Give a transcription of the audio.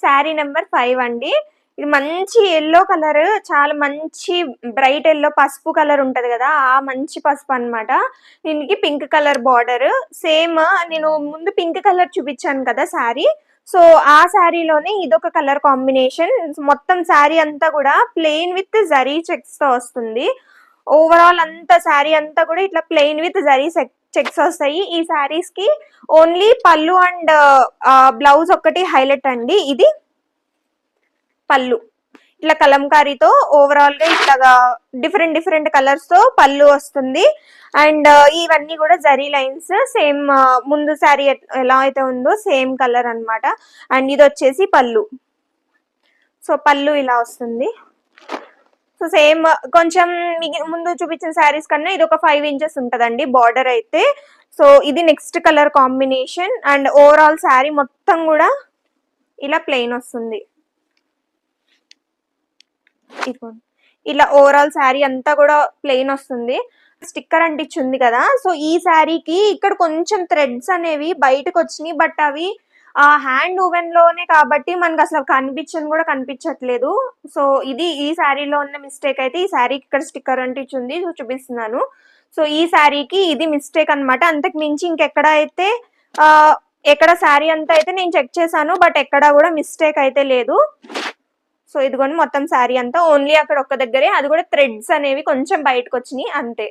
Sari number 5 అండి. ఇది మంచి యెల్లో కలర్, చాలా మంచి బ్రైట్ యెల్లో పసుపు కలర్ ఉంటది కదా, ఆ మంచి పసుపు అన్నమాట. దీనికి పింక్ కలర్ బార్డర్. సేమ్ నేను ముందు పింక్ కలర్ చూపించాను కదా శారీ, సో ఆ శారీలోనే ఇదొక కలర్ కాంబినేషన్. మొత్తం శారీ అంతా కూడా ప్లెయిన్ విత్ జరీ చెక్స్ తో వస్తుంది. ఓవరాల్ అంతా శారీ అంతా కూడా ఇట్లా ప్లెయిన్ విత్ జరీ చెక్స్ వస్తాయి. ఈ శారీస్ కి ఓన్లీ పళ్ళు అండ్ బ్లౌజ్ ఒక్కటి హైలైట్ అండి. ఇది పళ్ళు ఇట్లా కలంకారీతో ఓవరాల్ గా ఇట్లాగా డిఫరెంట్ డిఫరెంట్ కలర్స్ తో పళ్ళు వస్తుంది. అండ్ ఇవన్నీ కూడా జరీ లైన్స్ సేమ్ ముందు శారీ ఎలా అయితే ఉందో సేమ్ కలర్ అన్నమాట. అండ్ ఇది వచ్చేసి పళ్ళు. సో పళ్ళు ఇలా వస్తుంది. సో సేమ్ కొంచెం ముందు చూపించిన శారీస్ కన్నా ఇది ఒక 5 ఇంచెస్ ఉంటదండి బార్డర్ అయితే. సో ఇది next colour combination. And overall sari మొత్తం కూడా ఇలా ప్లెయిన్ వస్తుంది. ఇలా ఓవరాల్ శారీ అంతా కూడా ప్లెయిన్ వస్తుంది. స్టిక్కర్ అంటించింది కదా, సో ఈ శారీకి ఇక్కడ కొంచెం థ్రెడ్స్ అనేవి బయటకు వచ్చినాయి. బట్ అవి ఆ హ్యాండ్ ఓవెన్ లోనే కాబట్టి మనకు అసలు కనిపించని కూడా కనిపించట్లేదు. సో ఇది ఈ శారీలో ఉన్న మిస్టేక్. అయితే ఈ శారీకి ఇక్కడ స్టిక్కర్ అంటించింది, చూపిస్తున్నాను. సో ఈ శారీకి ఇది మిస్టేక్ అన్నమాట. అంతకు మించి ఇంకెక్కడ అయితే ఎక్కడ శారీ అంతా అయితే నేను చెక్ చేశాను, బట్ ఎక్కడ కూడా మిస్టేక్ అయితే లేదు. సో ఇదిగోండి మొత్తం శారీ అంతా ఓన్లీ అక్కడ ఒక్క దగ్గరే, అది కూడా థ్రెడ్స్ అనేవి కొంచెం బయటకు వచ్చినాయి అంతే.